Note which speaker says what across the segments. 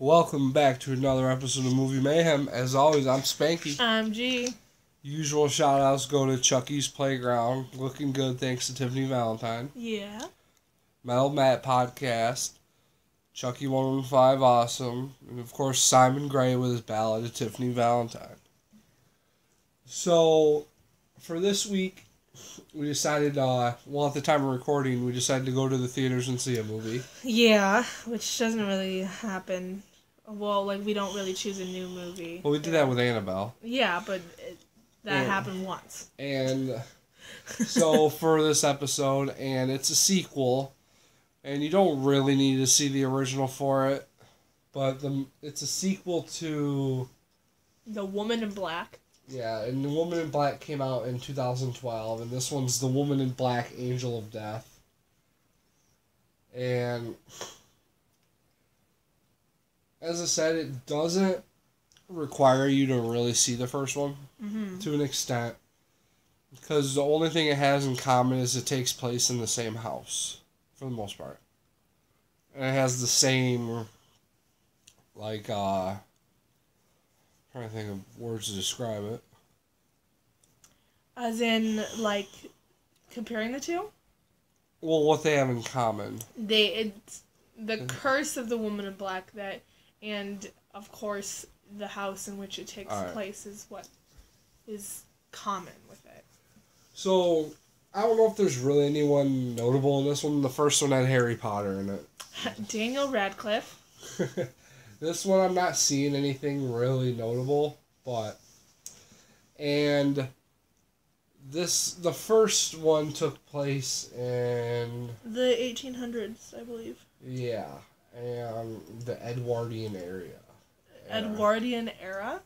Speaker 1: Welcome back to another episode of Movie Mayhem. As always, I'm Spanky.
Speaker 2: I'm G.
Speaker 1: Usual shout-outs go to Chucky's Playground. Looking good, thanks to Tiffany Valentine.
Speaker 2: Yeah.
Speaker 1: Metal Matt Podcast. Chucky 115 Awesome. And, of course, Simon Gray with his ballad of Tiffany Valentine. So, for this week, we decided, at the time of recording, we decided to go to the theaters and see a movie.
Speaker 2: Yeah, which doesn't really happen. Well, we don't really choose a new movie.
Speaker 1: Well, we did that with Annabelle.
Speaker 2: Yeah, but that happened once.
Speaker 1: And so, for this episode, and it's a sequel, and you don't really need to see the original for it, but it's a sequel to...
Speaker 2: The Woman in Black.
Speaker 1: Yeah, and The Woman in Black came out in 2012, and this one's The Woman in Black, Angel of Death. And, as I said, it doesn't require you to really see the first one, to an extent, because the only thing it has in common is it takes place in the same house, for the most part. And it has the same, trying to think of words to describe it.
Speaker 2: As in, comparing the two?
Speaker 1: Well, what they have in common.
Speaker 2: It's the curse of the Woman in Black and, of course, the house in which it takes place is what is common with it.
Speaker 1: So, I don't know if there's really anyone notable in this one. The first one had Harry Potter in it.
Speaker 2: Daniel Radcliffe.
Speaker 1: This one I'm not seeing anything really notable, but... And... The first one took place in...
Speaker 2: The 1800s, I believe.
Speaker 1: Yeah, and the Edwardian area.
Speaker 2: Edwardian era?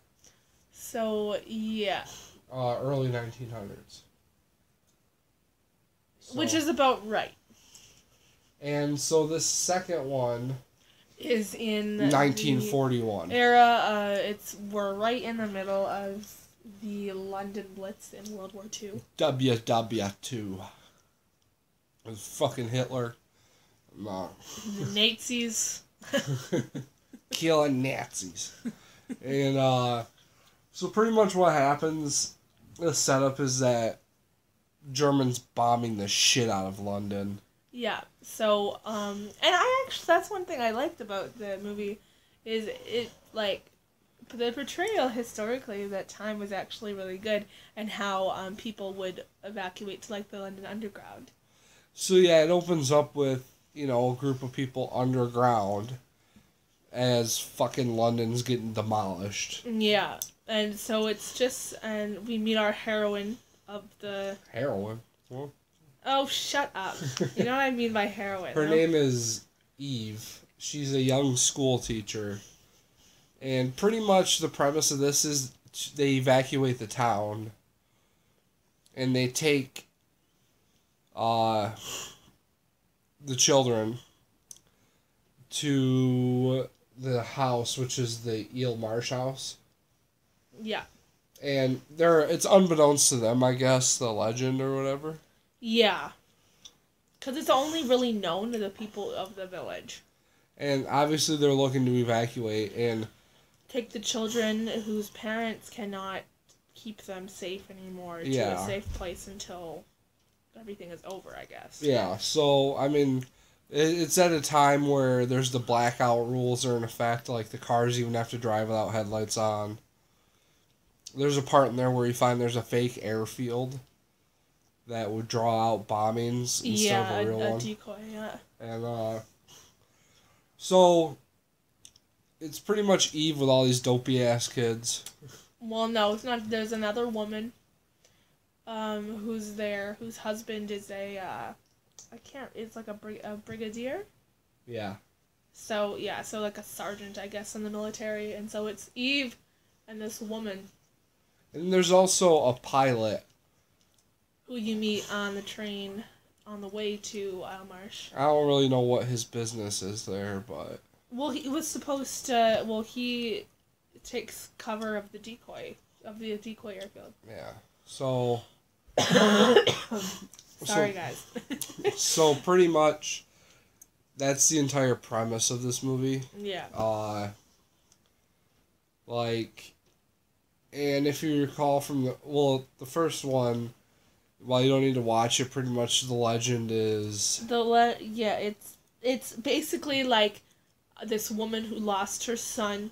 Speaker 2: So, yeah.
Speaker 1: Early 1900s. So,
Speaker 2: which is about right.
Speaker 1: And so this second one...
Speaker 2: is in
Speaker 1: 1941.
Speaker 2: We're right in the middle of the London Blitz in World War II.
Speaker 1: WW2. It was fucking Hitler. No.
Speaker 2: The Nazis.
Speaker 1: Killing Nazis. And, so pretty much what happens, the setup is that Germans bombing the shit out of London.
Speaker 2: Yeah, so, and that's one thing I liked about the movie, is the portrayal historically of that time was actually really good, and how, people would evacuate to, the London Underground.
Speaker 1: So, yeah, it opens up with, a group of people underground as fucking London's getting demolished.
Speaker 2: Yeah, and so and we meet our heroine of the...
Speaker 1: Heroine? Well...
Speaker 2: Oh, shut up. You know what I mean by heroine.
Speaker 1: Her name is Eve. She's a young school teacher. And pretty much the premise of this is they evacuate the town. And they take the children to the house, which is the Eel Marsh house.
Speaker 2: Yeah.
Speaker 1: And it's unbeknownst to them, I guess, the legend or whatever.
Speaker 2: Yeah. Because it's only really known to the people of the village.
Speaker 1: And obviously they're looking to evacuate and...
Speaker 2: take the children whose parents cannot keep them safe anymore to a safe place until everything is over, I guess.
Speaker 1: Yeah, so, I mean, it's at a time where there's the blackout rules are in effect, the cars even have to drive without headlights on. There's a part in there where you find there's a fake airfield that would draw out bombings instead of a real one.
Speaker 2: Yeah, a decoy, yeah.
Speaker 1: And, so, it's pretty much Eve with all these dopey-ass kids.
Speaker 2: Well, no, it's not. There's another woman, who's there, whose husband is it's like a brigadier?
Speaker 1: Yeah.
Speaker 2: So, yeah, so a sergeant, I guess, in the military, and so it's Eve and this woman.
Speaker 1: And there's also a pilot.
Speaker 2: Who you meet on the train on the way to Marsh.
Speaker 1: I don't really know what his business is there, but...
Speaker 2: Well, he was supposed to... Well, he takes cover of the decoy airfield.
Speaker 1: Yeah. So...
Speaker 2: Sorry, guys.
Speaker 1: So, pretty much, that's the entire premise of this movie.
Speaker 2: Yeah.
Speaker 1: Like, and if you recall from the first one, while you don't need to watch it, pretty much the legend is...
Speaker 2: It's basically like this woman who lost her son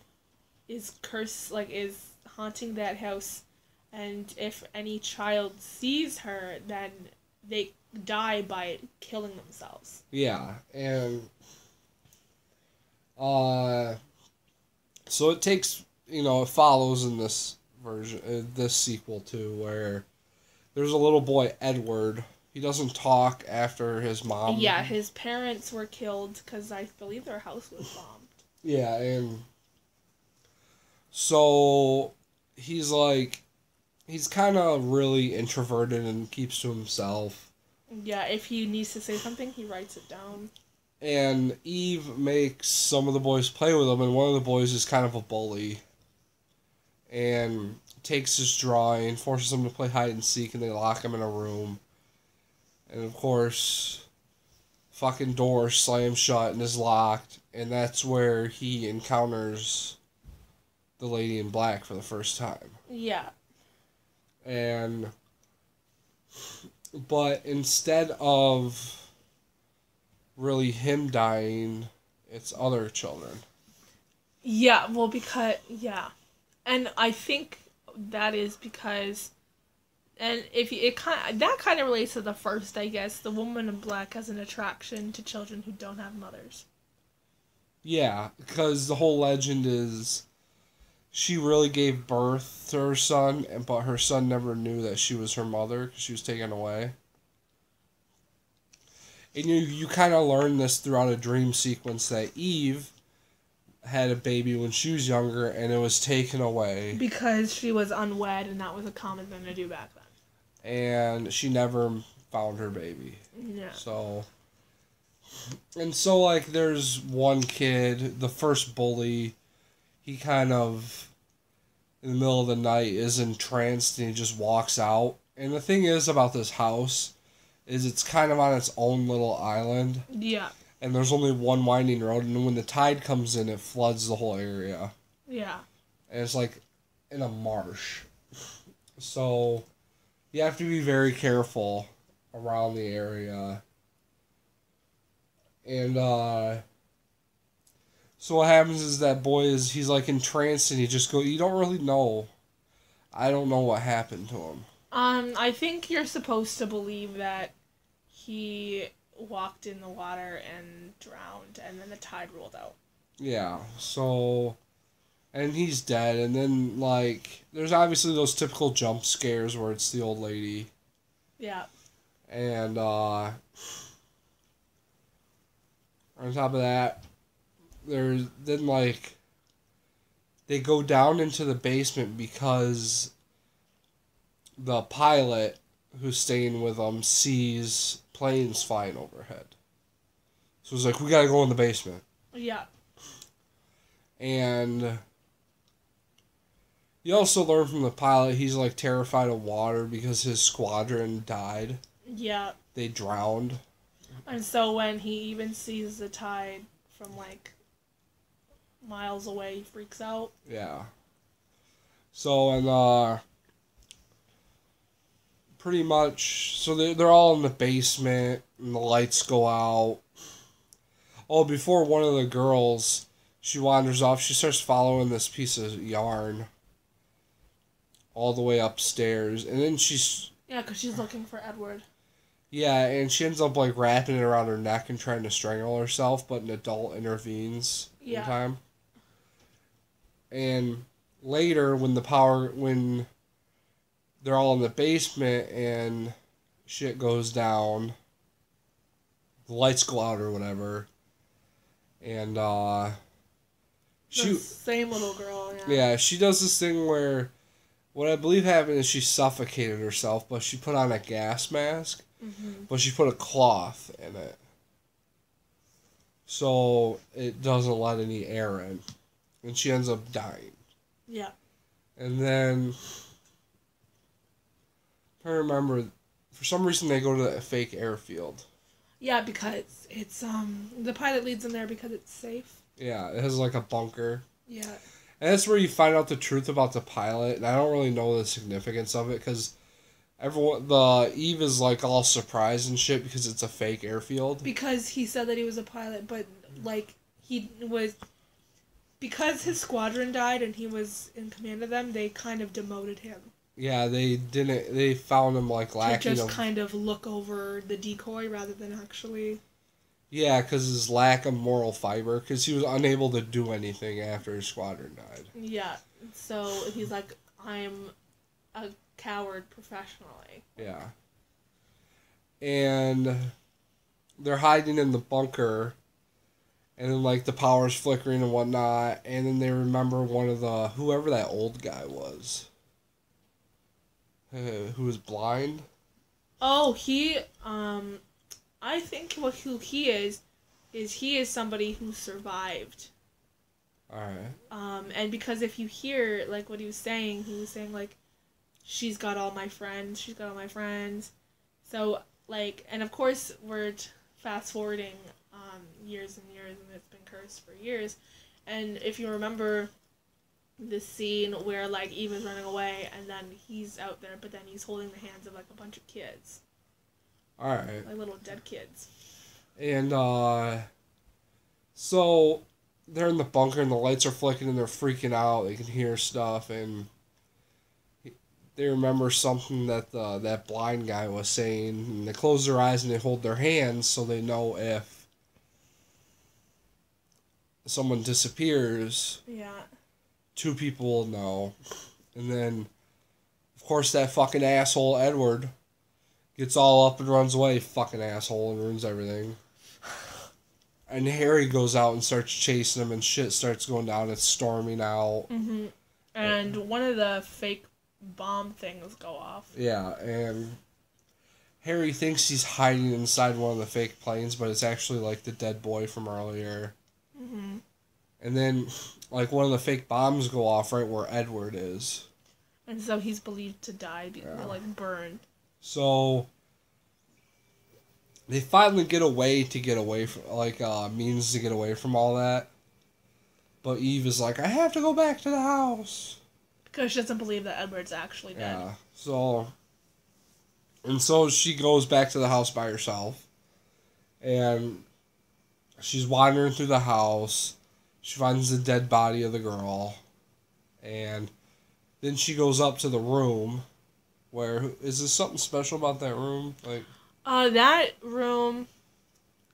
Speaker 2: is cursed, like, is haunting that house, and if any child sees her, then they die by killing themselves.
Speaker 1: Yeah, and so it takes, it follows in this version, this sequel too, where there's a little boy, Edward. He doesn't talk after his mom.
Speaker 2: Yeah, his parents were killed because I believe their house was bombed.
Speaker 1: Yeah, and so he's kind of really introverted and keeps to himself.
Speaker 2: Yeah, if he needs to say something, he writes it down.
Speaker 1: And Eve makes some of the boys play with him, and one of the boys is kind of a bully. And takes his drawing, forces him to play hide and seek, and they lock him in a room. And of course, fucking door slams shut and is locked, and that's where he encounters the lady in black for the first time.
Speaker 2: Yeah.
Speaker 1: But instead of really him dying, it's other children.
Speaker 2: Yeah, well, and I think that is because, and that kind of relates to the first, I guess. The woman in black has an attraction to children who don't have mothers.
Speaker 1: Yeah, because the whole legend is she really gave birth to her son, but her son never knew that she was her mother because she was taken away. And you kind of learn this throughout a dream sequence that Eve had a baby when she was younger and it was taken away.
Speaker 2: Because she was unwed and that was a common thing to do back then.
Speaker 1: And she never found her baby.
Speaker 2: Yeah.
Speaker 1: So like there's one kid, the first bully, he kind of in the middle of the night is entranced and he just walks out. And the thing is about this house is it's kind of on its own little island.
Speaker 2: Yeah.
Speaker 1: And there's only one winding road, and when the tide comes in, it floods the whole area.
Speaker 2: Yeah.
Speaker 1: And it's like in a marsh. So you have to be very careful around the area. And so what happens is that boy he's like entranced and he just you don't really know. I don't know what happened to him.
Speaker 2: I think you're supposed to believe that he walked in the water and drowned, and then the tide rolled out.
Speaker 1: Yeah, so, and he's dead, and then, like, there's obviously those typical jump scares where it's the old lady.
Speaker 2: Yeah.
Speaker 1: And, on top of that, they go down into the basement because the pilot who's staying with them sees planes flying overhead. So it's like, we gotta go in the basement.
Speaker 2: Yeah.
Speaker 1: And you also learn from the pilot he's like terrified of water because his squadron died.
Speaker 2: Yeah.
Speaker 1: They drowned.
Speaker 2: And so when he even sees the tide from like miles away, he freaks out.
Speaker 1: Yeah. So, and pretty much, so they're all in the basement, and the lights go out. Oh, before one of the girls, she wanders off, she starts following this piece of yarn all the way upstairs, and then she's...
Speaker 2: Yeah, because she's looking for Edward.
Speaker 1: Yeah, and she ends up, like, wrapping it around her neck and trying to strangle herself, but an adult intervenes in time. And later, when they're all in the basement and shit goes down, the lights go out or whatever, and
Speaker 2: the same little girl,
Speaker 1: yeah, she does this thing where what I believe happened is she suffocated herself, but she put on a gas mask, but she put a cloth in it so it doesn't let any air in, and she ends up dying.
Speaker 2: Yeah. And
Speaker 1: then I remember, for some reason they go to a fake airfield.
Speaker 2: Yeah, because it's the pilot leads them there because it's safe.
Speaker 1: Yeah, it has like a bunker.
Speaker 2: Yeah.
Speaker 1: And that's where you find out the truth about the pilot, and I don't really know the significance of it, because Eve is, like, all surprised and shit because it's a fake airfield.
Speaker 2: Because he said that he was a pilot, but, like, he was... Because his squadron died and he was in command of them, they kind of demoted him.
Speaker 1: Yeah, they found him, like, lacking...
Speaker 2: To just kind of look over the decoy rather than actually...
Speaker 1: Yeah, because his lack of moral fiber, because he was unable to do anything after his squadron died.
Speaker 2: Yeah, so he's like, I'm a coward professionally.
Speaker 1: Yeah. And they're hiding in the bunker, and then, like, the power's flickering and whatnot, and then they remember whoever that old guy was. Who was blind?
Speaker 2: Oh, I think who he is he is somebody who survived.
Speaker 1: Alright.
Speaker 2: And because if you hear, like, what he was saying, like, she's got all my friends. So, like, and of course, we're fast forwarding years and years, and it's been cursed for years. And if you remember the scene where, like, Eve is running away, and then he's out there, but then he's holding the hands of, like, a bunch of kids.
Speaker 1: Alright.
Speaker 2: Like little dead kids.
Speaker 1: And, so they're in the bunker and the lights are flicking and they're freaking out. They can hear stuff and they remember something that that blind guy was saying. And they close their eyes and they hold their hands so they know if someone disappears.
Speaker 2: Yeah.
Speaker 1: Two people will know. And then, of course, that fucking asshole Edward gets all up and runs away, fucking asshole, and ruins everything. And Harry goes out and starts chasing him, and shit starts going down. It's storming out.
Speaker 2: Mm-hmm. And one of the fake bomb things go off.
Speaker 1: Yeah, and Harry thinks he's hiding inside one of the fake planes, but it's actually, like, the dead boy from earlier.
Speaker 2: Mm-hmm.
Speaker 1: And then, like, one of the fake bombs go off right where Edward is.
Speaker 2: And so he's believed to die, like, burned.
Speaker 1: So they finally get away from, like, means to get away from all that. But Eve is like, I have to go back to the house.
Speaker 2: Because she doesn't believe that Edward's actually dead.
Speaker 1: Yeah. So she goes back to the house by herself. And she's wandering through the house. She finds the dead body of the girl. And then she goes up to the room. Where is there something special about that room? Like,
Speaker 2: that room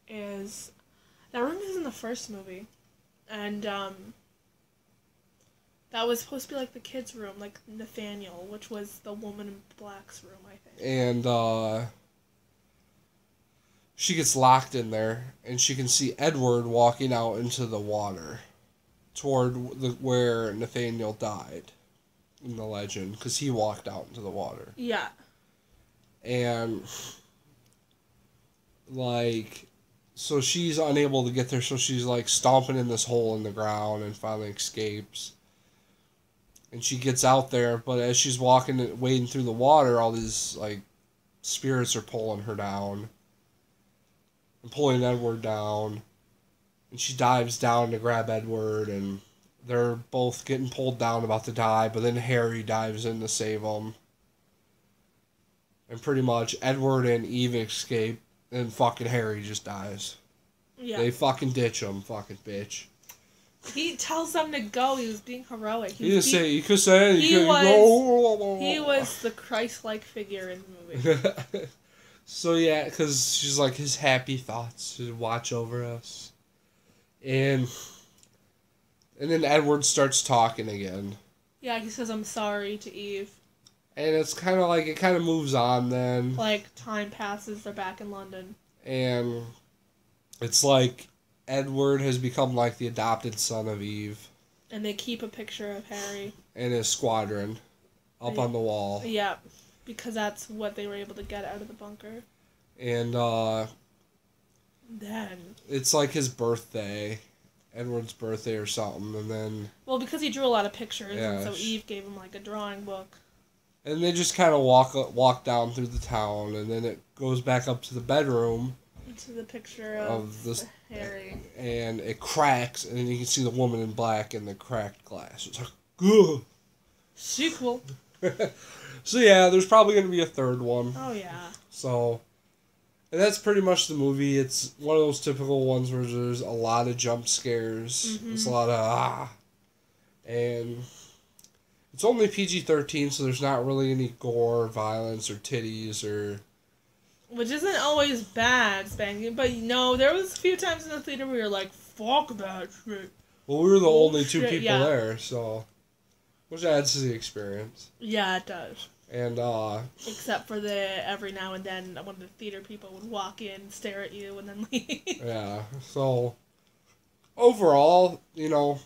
Speaker 2: is in the first movie, and that was supposed to be like the kids' room, like Nathaniel, which was the woman in black's room, I think.
Speaker 1: And she gets locked in there, and she can see Edward walking out into the water, toward where Nathaniel died. In the legend, because he walked out into the water.
Speaker 2: Yeah.
Speaker 1: And, like, so she's unable to get there, so she's, like, stomping in this hole in the ground and finally escapes. And she gets out there, but as she's walking and wading through the water, all these, like, spirits are pulling her down. And pulling Edward down. And she dives down to grab Edward, and they're both getting pulled down about to die, but then Harry dives in to save them. And pretty much Edward and Eve escape, and fucking Harry just dies.
Speaker 2: Yeah.
Speaker 1: They fucking ditch him, fucking bitch.
Speaker 2: He tells them to go. He was being heroic.
Speaker 1: He was
Speaker 2: the Christ-like figure in the movie.
Speaker 1: So yeah, because she's like his happy thoughts to watch over us. And then Edward starts talking again.
Speaker 2: Yeah, he says, I'm sorry to Eve.
Speaker 1: And it's kind of like, it kind of moves on then.
Speaker 2: Like, time passes, they're back in London.
Speaker 1: And it's like Edward has become like the adopted son of Eve.
Speaker 2: And they keep a picture of Harry.
Speaker 1: And his squadron up on the wall.
Speaker 2: Yeah, because that's what they were able to get out of the bunker.
Speaker 1: And
Speaker 2: then
Speaker 1: it's like his birthday. Edward's birthday or something, and then...
Speaker 2: Well, because he drew a lot of pictures, and so Eve gave him, like, a drawing book.
Speaker 1: And they just kind of walk down through the town, and then it goes back up to the bedroom,
Speaker 2: to the picture of
Speaker 1: this
Speaker 2: Harry.
Speaker 1: And it cracks, and then you can see the woman in black in the cracked glass. It's like, ugh.
Speaker 2: Sequel.
Speaker 1: So yeah, there's probably going to be a third one.
Speaker 2: Oh yeah.
Speaker 1: So, and that's pretty much the movie. It's one of those typical ones where there's a lot of jump scares.
Speaker 2: Mm-hmm.
Speaker 1: There's a lot of and it's only PG-13, so there's not really any gore, violence, or titties, or...
Speaker 2: Which isn't always bad, Spanky, but there was a few times in the theater where you're like, fuck that shit.
Speaker 1: Well, we were the only two people
Speaker 2: yeah.
Speaker 1: there, so... Which adds to the experience.
Speaker 2: Yeah, it does.
Speaker 1: And,
Speaker 2: except for every now and then, when the theater people would walk in, stare at you, and then leave.
Speaker 1: Yeah, so... Overall,
Speaker 2: For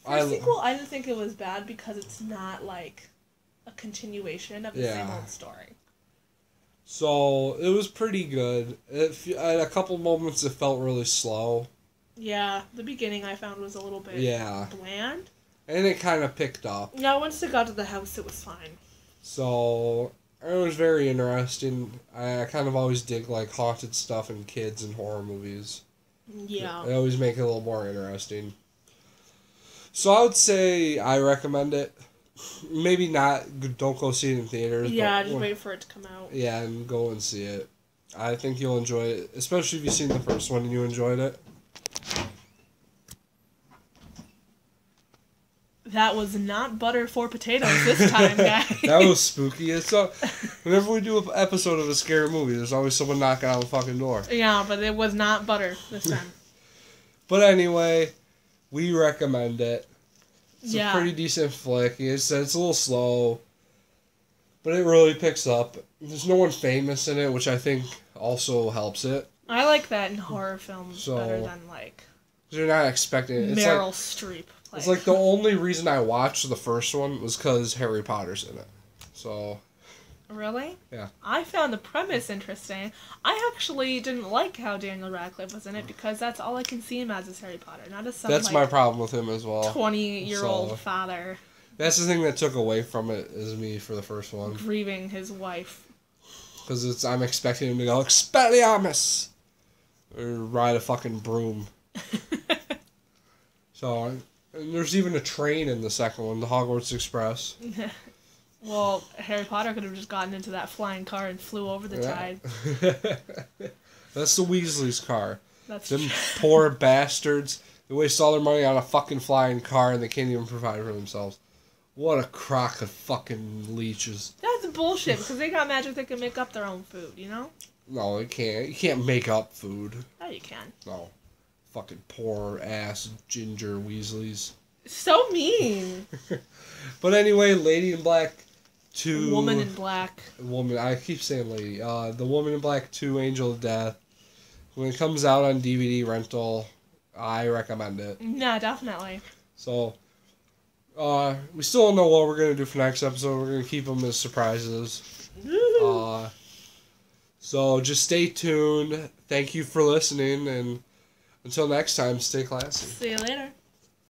Speaker 2: a sequel, I didn't think it was bad because it's not, like, a continuation of the same old story.
Speaker 1: So, it was pretty good. At a couple moments, it felt really slow.
Speaker 2: Yeah, the beginning I found was a little bit bland.
Speaker 1: And it kind of picked up.
Speaker 2: Yeah, once it got to the house, it was fine.
Speaker 1: So, it was very interesting. I kind of always dig, like, haunted stuff and kids and horror movies.
Speaker 2: Yeah.
Speaker 1: They always make it a little more interesting. So, I would say I recommend it. Maybe not, don't go see it in theaters.
Speaker 2: Yeah, just wait for it to come out.
Speaker 1: Yeah, and go and see it. I think you'll enjoy it, especially if you've seen the first one and you enjoyed it.
Speaker 2: That was not butter for potatoes this time, guys.
Speaker 1: That was spooky. Whenever we do an episode of a scary movie, there's always someone knocking on the fucking door.
Speaker 2: Yeah, but it was not butter this time.
Speaker 1: But anyway, we recommend it. It's a pretty decent flick. It's a little slow, but it really picks up. There's no one famous in it, which I think also helps it.
Speaker 2: I like that in horror films better than, like...
Speaker 1: You're not expecting it.
Speaker 2: Meryl Streep.
Speaker 1: It's like the only reason I watched the first one was because Harry Potter's in it. So...
Speaker 2: Really?
Speaker 1: Yeah.
Speaker 2: I found the premise interesting. I actually didn't like how Daniel Radcliffe was in it because that's all I can see him as is Harry Potter, not as some
Speaker 1: That's my problem with him as well.
Speaker 2: 20-year-old father.
Speaker 1: That's the thing that took away from it is me for the first one.
Speaker 2: Grieving his wife.
Speaker 1: Because I'm expecting him to go, Expelliarmus! Or ride a fucking broom. So, and there's even a train in the second one, the Hogwarts Express.
Speaker 2: Well, Harry Potter could have just gotten into that flying car and flew over the tide.
Speaker 1: That's the Weasley's car.
Speaker 2: That's
Speaker 1: Them poor bastards. They waste all their money on a fucking flying car and they can't even provide for themselves. What a crock of fucking leeches.
Speaker 2: That's bullshit, because they got magic that can make up their own food, you know?
Speaker 1: No, they can't. You can't make up food.
Speaker 2: Oh, you can.
Speaker 1: No. Fucking poor ass ginger Weasleys.
Speaker 2: So mean.
Speaker 1: But anyway, Lady in Black 2...
Speaker 2: Woman in Black.
Speaker 1: I keep saying lady. The Woman in Black 2, Angel of Death. When it comes out on DVD rental, I recommend it.
Speaker 2: Yeah, definitely.
Speaker 1: So, we still don't know what we're going to do for next episode. We're going to keep them as surprises. So, just stay tuned. Thank you for listening, and until next time, stay classy.
Speaker 2: See you later.